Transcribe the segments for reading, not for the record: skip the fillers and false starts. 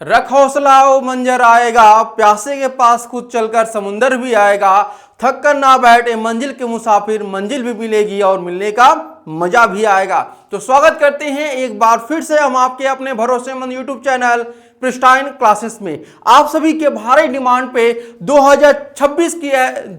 रख हौसला वो मंजर आएगा, प्यासे के पास खुद चलकर समुंदर भी आएगा। थक कर ना बैठे मंजिल के मुसाफिर, मंजिल भी मिलेगी और मिलने का मजा भी आएगा। तो स्वागत करते हैं एक बार फिर से हम आपके अपने भरोसेमंद यूट्यूब चैनल प्रिस्टाइन क्लासेस में। आप सभी के भारी डिमांड पे 2026 की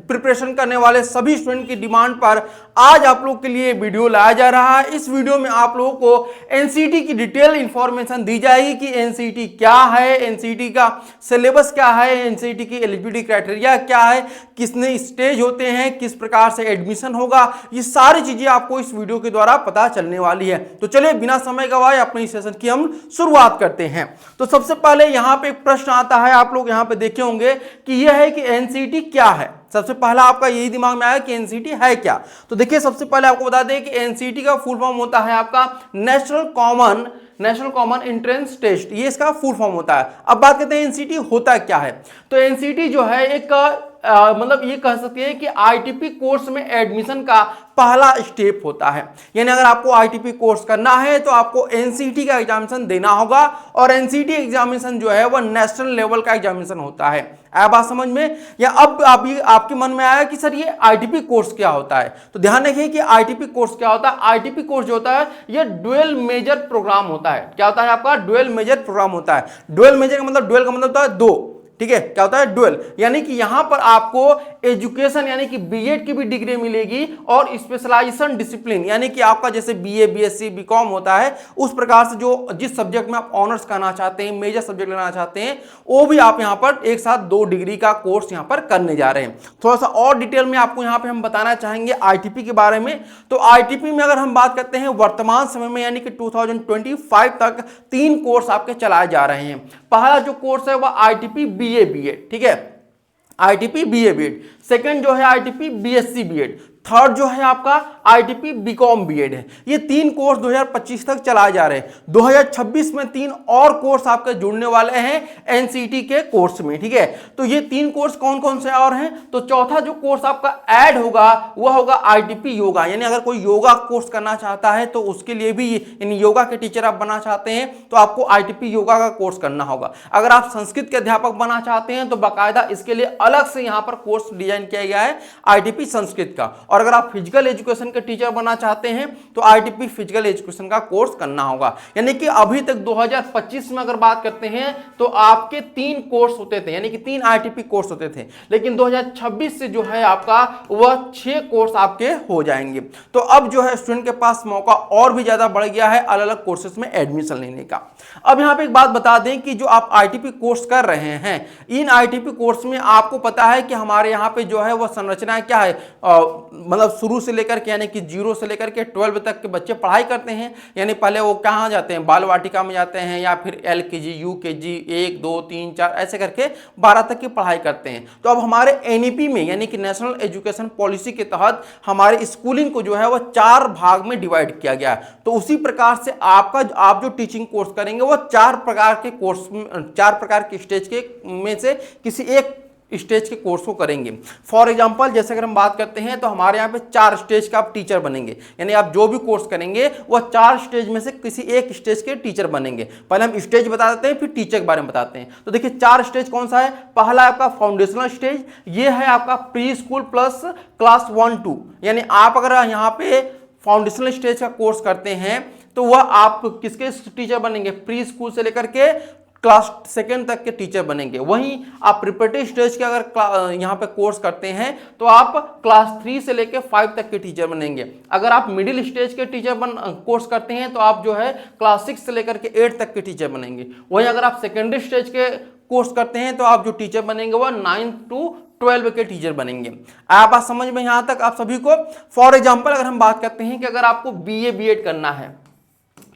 प्रिपरेशन करने वाले सभी स्टूडेंट की डिमांड पर आज आप लोग के लिए वीडियो लाया जा रहा है। इस वीडियो में आप लोगों को एनसीईटी की डिटेल इंफॉर्मेशन दी जाएगी कि एनसीईटी क्या है, एनसीईटी का सिलेबस क्या है, एनसीईटी की एलिजिबिलिटी क्राइटेरिया क्या है, कितने स्टेज होते हैं, किस प्रकार से एडमिशन होगा, ये सारी चीजें आपको इस वीडियो के द्वारा पता चलने वाली है। तो चलिए बिना समय गवाए अपने इस सेशन की हम शुरुआत करते हैं। तो सबसे पहले यहां पे एक प्रश्न आता है, आप लोग यहां पे देखे होंगे कि यह है कि एनसीईटी क्या है। सबसे पहला आपका यही दिमाग में आया कि एनसीईटी है क्या। तो देखिए सबसे पहले आपको बता दें कि एनसीईटी का फुल फॉर्म होता है आपका नेशनल कॉमन एंट्रेंस टेस्ट, ये इसका फुल फॉर्म होता है। अब बात करते हैं एनसीईटी होता क्या है। तो एनसीईटी जो है एक मतलब ये कह सकते हैं कि आईटीपी कोर्स में एडमिशन का पहला स्टेप होता है। यानी अगर आपको आईटीपी कोर्स करना है तो आपको एनसीईटी का एग्जामिनेशन देना होगा, और एनसीईटी एग्जामिनेशन जो है वह नेशनल लेवल का एग्जामिनेशन होता है। आया बात समझ में? या अब आपके मन में आया कि सर ये आईटीपी कोर्स क्या होता है। तो ध्यान रखिए कि आईटीपी कोर्स क्या होता है। आईटीपी कोर्स जो होता है यह डुअल मेजर प्रोग्राम होता है। क्या होता है आपका? डुअल मेजर प्रोग्राम होता है। डुअल मेजर का मतलब, डुअल का मतलब होता है दो, ठीक है। क्या होता है? डुअल, यानी कि यहां पर आपको एजुकेशन यानी कि बीएड की भी डिग्री मिलेगी और स्पेशलाइजेशन डिसिप्लिन यानी कि आपका जैसे बीए, बीएससी, बीकॉम होता है उस प्रकार से जो जिस सब्जेक्ट में आप ऑनर्स करना चाहते हैं, मेजर सब्जेक्ट लेना चाहते हैं, वो भी आप यहां पर एक साथ 2 डिग्री का कोर्स यहां पर करने जा रहे हैं। थोड़ा सा और डिटेल में आपको यहां पर हम बताना चाहेंगे आईटीपी के बारे में। तो आईटीपी में अगर हम बात करते हैं वर्तमान समय में यानी कि 2025 तक 3 कोर्स आपके चलाए जा रहे हैं। पहला जो कोर्स है वह आईटीपी बीए बीएड, ठीक है, आईटीपी बीए बीएड। सेकंड जो है आईटीपी बीएससी बीएड। थर्ड जो है आपका आईटीपी बीकॉम बीएड है। ये 3 कोर्स 2025 तक चलाए जा रहे हैं। 2026 में 3 और कोर्स आपके जुड़ने वाले हैं एनसीईटी के कोर्स में, ठीक है। तो ये 3 कोर्स कौन कौन से और हैं? तो चौथा जो कोर्स आपका ऐड होगा वह होगा आईटीपी योगा। यानी अगर कोई योगा कोर्स करना चाहता है तो उसके लिए भी इन योगा के टीचर आप बनना चाहते हैं तो आपको आईटीपी योगा का कोर्स करना होगा। अगर आप संस्कृत के अध्यापक बनना चाहते हैं तो बाकायदा इसके लिए अलग से यहाँ पर कोर्स डिजाइन किया गया है आईटीपी संस्कृत का। और अगर आप फिजिकल एजुकेशन के टीचर बनना चाहते हैं तो आईटीपी फिजिकल एजुकेशन का कोर्स करना होगा। यानी कि अभी तक 2025 में अगर बात करते हैं तो आपके 3 कोर्स होते थे, यानी कि 3 आईटीपी कोर्स होते थे। लेकिन 2026 से जो है आपका वह 6 कोर्स आपके हो जाएंगे। तो अब जो है स्टूडेंट के पास मौका और भी ज्यादा बढ़ गया है अलग अलग कोर्सेज में एडमिशन लेने का। अब यहां पे एक बात बता दें कि जो आप आईटीपी कोर्स कर रहे हैं, इन आईटीपी कोर्स में आपको पता है कि हमारे यहाँ पे जो है वह संरचना क्या है, मतलब शुरू से लेकर के यानी कि 0 से लेकर के 12 तक के बच्चे पढ़ाई करते हैं। यानी पहले वो कहाँ जाते हैं? बाल वाटिका में जाते हैं या फिर एलकेजी, यूकेजी 1, 2, 3, 4 ऐसे करके 12 तक की पढ़ाई करते हैं। तो अब हमारे एनईपी में यानी कि नेशनल एजुकेशन पॉलिसी के तहत हमारे स्कूलिंग को जो है वह 4 भाग में डिवाइड किया गया है। तो उसी प्रकार से आप जो टीचिंग कोर्स करेंगे वो 4 प्रकार के कोर्स, 4 प्रकार के स्टेज के में से किसी एक स्टेज के कोर्स को करेंगे। फॉर एग्जांपल जैसे अगर हम बात करते हैं तो हमारे यहाँ पे 4 स्टेज का आप टीचर बनेंगे। यानी आप जो भी कोर्स करेंगे वह 4 स्टेज में से किसी एक स्टेज के टीचर बनेंगे। पहले हम स्टेज बता देते हैं फिर टीचर के बारे में बताते हैं। तो देखिए 4 स्टेज कौन सा है? पहला आपका फाउंडेशनल स्टेज, ये है आपका प्री स्कूल प्लस क्लास 1-2। यानी आप अगर यहाँ पे फाउंडेशनल स्टेज का कोर्स करते हैं तो वह आप किसके टीचर बनेंगे? प्री स्कूल से लेकर के क्लास 2 तक के टीचर बनेंगे। वहीं आप प्रिपरेटरी स्टेज के अगर यहाँ पे कोर्स करते हैं तो आप क्लास 3 से लेकर 5 तक के टीचर बनेंगे। अगर आप मिडिल स्टेज के टीचर कोर्स करते हैं तो आप जो है क्लास 6 से लेकर के 8 तक के टीचर बनेंगे। वहीं अगर आप सेकेंडरी स्टेज के कोर्स करते हैं तो आप जो टीचर बनेंगे वह 9 to 12 के टीचर बनेंगे। आप बात समझ में यहां तक आप सभी को? फॉर एग्जांपल अगर हम बात करते हैं कि अगर आपको बीए बीएड करना है,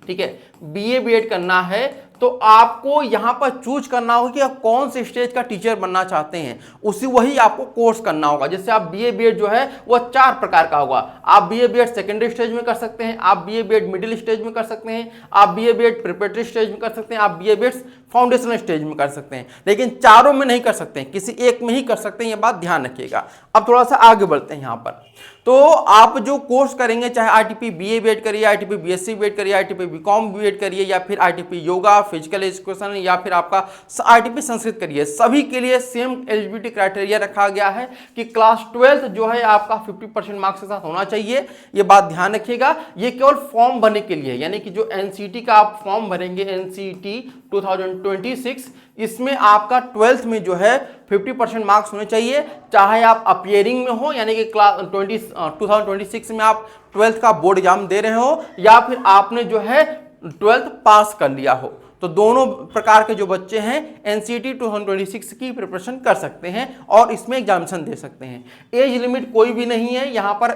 ठीक है, बीए बीएड करना है तो आपको यहां पर चूज करना होगा कि आप कौन से स्टेज का टीचर बनना चाहते हैं, वही आपको कोर्स करना होगा। जैसे आप बीए बीएड जो है वह 4 प्रकार का होगा। आप बीए बीएड सेकेंडरी स्टेज में कर सकते हैं, आप बीए बीएड मिडिल स्टेज में कर सकते हैं, आप बीए बीएड प्रिपरेटरी स्टेज में कर सकते हैं, आप बीए बीएड फाउंडेशनल स्टेज में कर सकते हैं। लेकिन चारों में नहीं कर सकते हैं, किसी एक में ही कर सकते हैं, यह बात ध्यान रखिएगा। अब थोड़ा सा आगे बढ़ते हैं यहाँ पर। तो आप जो कोर्स करेंगे, चाहे आईटीपी बीए बीएड करिए, आईटीपी बीएससी बीएड करिए, आईटीपी बीकॉम बीएड करिए, या फिर आईटीपी योगा फिजिकल एजुकेशन, या फिर आपका आईटीपी संस्कृत करिए, सभी के लिए सेम एलिजिबिलिटी क्राइटेरिया रखा गया है कि क्लास 12 जो है आपका 50% मार्क्स के साथ होना चाहिए। ये बात ध्यान रखिएगा। ये केवल फॉर्म भरने के लिए, यानी कि जो एनसीईटी का आप फॉर्म भरेंगे, एनसीईटी 2026, इसमें आपका 12th में जो है 50% मार्क्स होने चाहिए, चाहे आप अपियरिंग में हो, यानी कि क्लास 2026 में आप 12th का बोर्ड एग्जाम दे रहे हो, या फिर आपने जो है 12th पास कर लिया हो। तो दोनों प्रकार के जो बच्चे हैं एनसीईटी 2026 की प्रिपरेशन कर सकते हैं और इसमें एग्जामिनेशन दे सकते हैं। एज लिमिट कोई भी नहीं है यहाँ पर।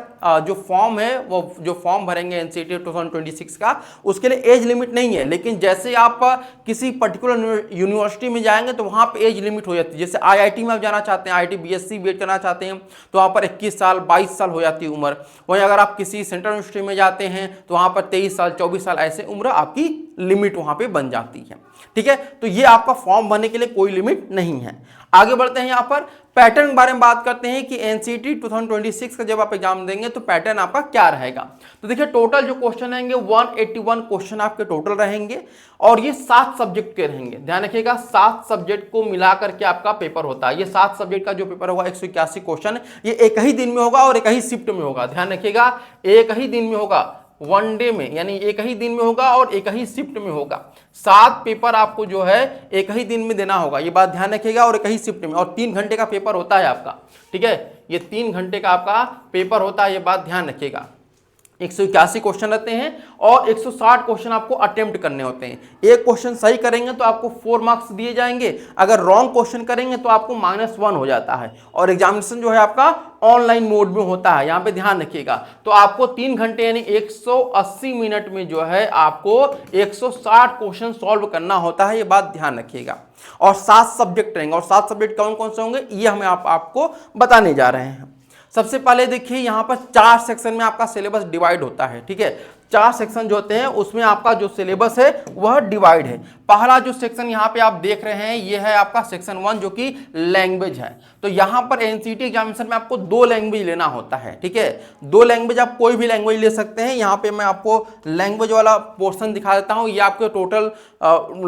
जो फॉर्म है, वो जो फॉर्म भरेंगे एनसीईटी 2026 का, उसके लिए एज लिमिट नहीं है। लेकिन जैसे आप किसी पर्टिकुलर यूनिवर्सिटी में जाएंगे तो वहाँ पर एज लिमिट हो जाती है। जैसे आईआईटी में आप जाना चाहते हैं, आईआईटी बीएससी बीएड करना चाहते हैं, तो वहाँ पर 21 साल 22 साल हो जाती है उम्र। वहीं अगर आप किसी सेंट्रल यूनिवर्सिटी में जाते हैं तो वहाँ पर 23 साल 24 साल ऐसे उम्र आपकी लिमिट वहाँ पे बन जाती है। ठीक है, तो ये आपका फॉर्म भरने के लिए कोई लिमिट नहीं है। आगे बढ़ते हैं, यहाँ पर पैटर्न के बारे में बात करते हैं कि एनसीईटी 2026 का जब आप एग्जाम देंगे तो पैटर्न आपका क्या रहेगा। तो देखिए, टोटल जो क्वेश्चन रहेंगे 181 क्वेश्चन आपके टोटल रहेंगे और ये 7 सब्जेक्ट के रहेंगे। ध्यान रखिएगा, 7 सब्जेक्ट को मिलाकर के आपका पेपर होता है। ये 7 सब्जेक्ट का जो पेपर होगा 181 क्वेश्चन, ये एक ही दिन में होगा और एक ही शिफ्ट में होगा। ध्यान रखिएगा, एक ही दिन में होगा, वन डे में, यानी एक ही दिन में होगा और एक ही शिफ्ट में होगा। 7 पेपर आपको जो है एक ही दिन में देना होगा, ये बात ध्यान रखिएगा, और एक ही शिफ्ट में, और 3 घंटे का पेपर होता है आपका। ठीक है, ये 3 घंटे का आपका पेपर होता है, ये बात ध्यान रखिएगा। 181 क्वेश्चन रहते हैं और 160 क्वेश्चन आपको अटेम्प्ट करने होते हैं। एक क्वेश्चन सही करेंगे तो आपको 4 मार्क्स दिए जाएंगे, अगर रॉन्ग क्वेश्चन करेंगे तो आपको -1 हो जाता है। और एग्जामिनेशन जो है आपका ऑनलाइन मोड में होता है, यहाँ पे ध्यान रखिएगा। तो आपको 3 घंटे यानी 180 मिनट में जो है आपको 160 क्वेश्चन सॉल्व करना होता है, ये बात ध्यान रखिएगा। और 7 सब्जेक्ट रहेंगे, और 7 सब्जेक्ट कौन कौन से होंगे ये हमें आपको बताने जा रहे हैं। सबसे पहले देखिए, यहाँ पर 4 सेक्शन में आपका सिलेबस डिवाइड होता है। ठीक है, 4 सेक्शन जो होते हैं उसमें आपका जो सिलेबस है वह डिवाइड है। पहला जो सेक्शन यहाँ पे आप देख रहे हैं ये है आपका सेक्शन 1, जो कि लैंग्वेज है। तो यहाँ पर एनसीईटी एग्जामिनेशन में आपको 2 लैंग्वेज लेना होता है। ठीक है, 2 लैंग्वेज, आप कोई भी लैंग्वेज ले सकते हैं। यहाँ पे मैं आपको लैंग्वेज वाला पोर्शन दिखा देता हूँ। ये आपके टोटल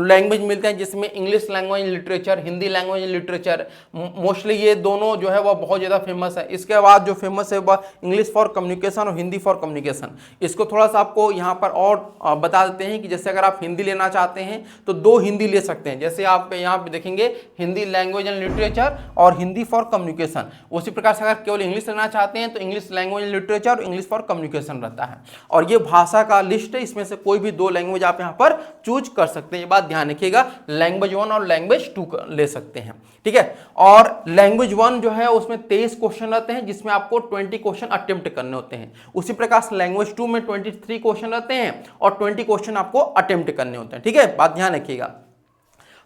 लैंग्वेज मिलते हैं, जिसमें English language literature, Hindi language literature, mostly ये दोनों जो है वह बहुत ज़्यादा फेमस है। इसके बाद जो फेमस है वह इंग्लिश फॉर कम्युनिकेशन और हिंदी फॉर कम्युनिकेशन। इसको थोड़ा सा आपको यहाँ पर और बता देते हैं कि जैसे अगर आप हिंदी लेना चाहते हैं तो 2 हिंदी ले सकते हैं। जैसे आप यहाँ पे देखेंगे हिंदी लैंग्वेज एंड लिटरेचर और हिंदी फॉर कम्युनिकेशन। उसी प्रकार से अगर केवल इंग्लिश लेना चाहते हैं तो इंग्लिश लैंग्वेज एंड लिटरेचर और इंग्लिश फॉर कम्युनिकेशन रहता है। और ये भाषा का लिस्ट है, इसमें से कोई भी 2 लैंग्वेज आप यहाँ पर चूज कर सकते हैं। ये बात ध्यान रखिएगा, लैंग्वेज 1 और लैंग्वेज 2 ले सकते हैं। ठीक है, और लैंग्वेज 1 जो है उसमें 23 क्वेश्चन रहते हैं, जिसमें आपको 20 क्वेश्चन अटेम्प्ट करने होते हैं। उसी प्रकार से लैंग्वेज 2 में 23 क्वेश्चन रहते हैं और 20 क्वेश्चन आपको अटेम्प्ट करने होते हैं। ठीक है, बात ध्यान रखिएगा।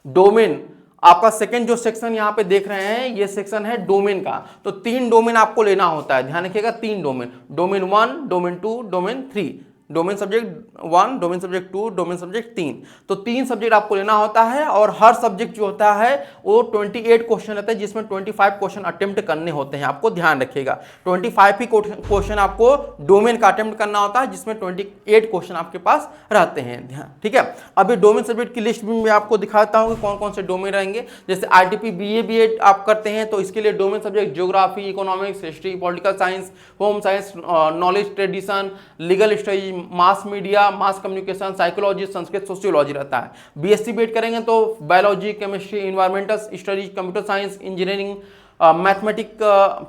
डोमेन आपका सेकंड जो सेक्शन यहाँ पे देख रहे हैं, ये सेक्शन है डोमेन का। तो 3 डोमेन आपको लेना होता है, ध्यान रखिएगा, 3 domain, domain 1, domain 2, domain 3। Domain subject 1, domain subject 2, domain subject 3। तो 3 सब्जेक्ट आपको लेना होता है और हर सब्जेक्ट जो होता है वो 28 क्वेश्चन रहता है, जिसमें 25 क्वेश्चन अटेम्प्ट करने होते हैं। आपको ध्यान रखिएगा, 25 ही क्वेश्चन आपको डोमेन का अटेम्प्ट करना होता है, जिसमें 28 क्वेश्चन आपके पास रहते हैं। ध्यान, ठीक है। अभी डोमेन सब्जेक्ट की लिस्ट भी मैं आपको दिखाता हूँ कि कौन कौन से डोमेन रहेंगे। जैसे आईटीपी बीए बीएड आप करते हैं तो इसके लिए domain subject geography, economics, history, political science, home science, knowledge tradition, legal study, mass media, mass communication, psychology, Sanskrit, sociology रहता है। बीएससी बीएड करेंगे तो biology, chemistry, environmental studies, computer science, engineering, mathematics,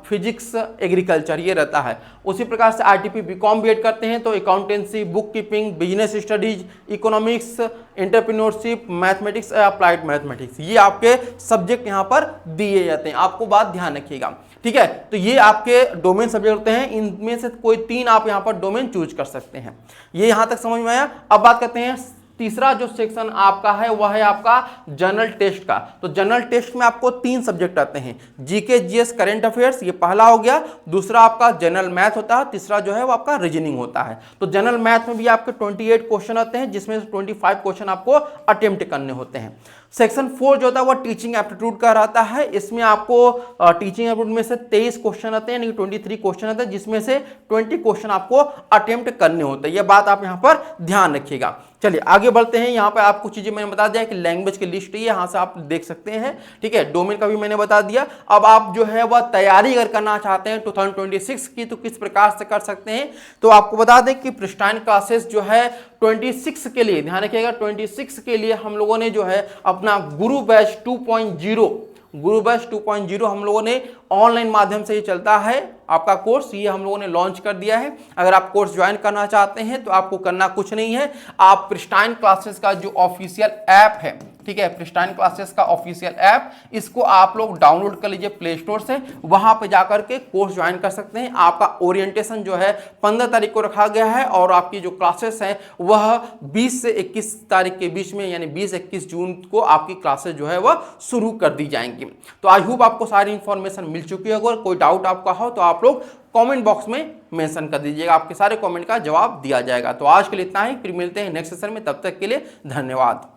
physics, agriculture, ये रहता है। उसी प्रकार से आईटीपी बीकॉम बीएड करते हैं तो accountancy, book keeping, business studies, economics, entrepreneurship, mathematics, applied mathematics, ये आपके सब्जेक्ट यहाँ पर दिए जाते हैं। आपको बात ध्यान रखिएगा, ठीक है। तो ये आपके डोमेन सब्जेक्ट होते हैं, इनमें से कोई 3 आप यहाँ पर डोमेन चूज कर सकते हैं। ये यहाँ तक समझ में आया। अब बात करते हैं तीसरा जो सेक्शन आपका है वह है आपका जनरल टेस्ट का। तो जनरल टेस्ट में आपको 3 सब्जेक्ट आते हैं, जीके, जीएस, करंट अफेयर्स, ये पहला हो गया। दूसरा आपका जनरल मैथ होता है, तीसरा जो है वो आपका रीजनिंग होता है। तो जनरल मैथ में भी आपके 28 क्वेश्चन आते हैं, जिसमें से 25 क्वेश्चन आपको अटेम्प्ट करने होते हैं। सेक्शन 4 जो होता है वो टीचिंग एप्टीट्यूड का रहता है। इसमें आपको टीचिंग एप्टीट्यूड में से 23 क्वेश्चन आते हैं, यानी 23 क्वेश्चन आते हैं, जिसमें से 20 क्वेश्चन आपको अटेम्प्ट करने होते हैं। ये बात आप यहाँ पर ध्यान रखिएगा। चलिए आगे बढ़ते हैं। यहाँ पे आपको चीजें मैंने बता दिया कि लैंग्वेज की लिस्ट है, यहाँ से आप देख सकते हैं, ठीक है। डोमेन का भी मैंने बता दिया। अब आप जो है वह तैयारी अगर करना चाहते हैं 2026 की, तो किस प्रकार से कर सकते हैं। तो आपको बता दें कि प्रिस्टाइन क्लासेस जो है 26 के लिए, ध्यान रखिएगा, 26 के लिए हम लोगों ने जो है अपना गुरु बैच 2.0 हम लोगों ने ऑनलाइन माध्यम से ही चलता है आपका कोर्स, ये हम लोगों ने लॉन्च कर दिया है। अगर आप कोर्स ज्वाइन करना चाहते हैं तो आपको करना कुछ नहीं है, आप प्रिस्टाइन क्लासेस का जो ऑफिशियल ऐप है, ठीक है, प्रिस्टाइन क्लासेस का ऑफिशियल ऐप, इसको आप लोग डाउनलोड कर लीजिए प्ले स्टोर से। वहां पे जाकर के कोर्स ज्वाइन कर सकते हैं। आपका ओरिएंटेशन जो है 15 तारीख को रखा गया है, और आपकी जो क्लासेस हैं वह 20 से 21 तारीख के बीच में, यानी 20-21 जून को आपकी क्लासेस जो है वह शुरू कर दी जाएंगी। तो आई होप आपको सारी इंफॉर्मेशन मिल चुकी है। अगर कोई डाउट आपका हो तो आप लोग कमेंट बॉक्स में मेंशन कर दीजिएगा, आपके सारे कमेंट का जवाब दिया जाएगा। तो आज के लिए इतना ही, फिर मिलते हैं नेक्स्ट सेशन में, तब तक के लिए धन्यवाद।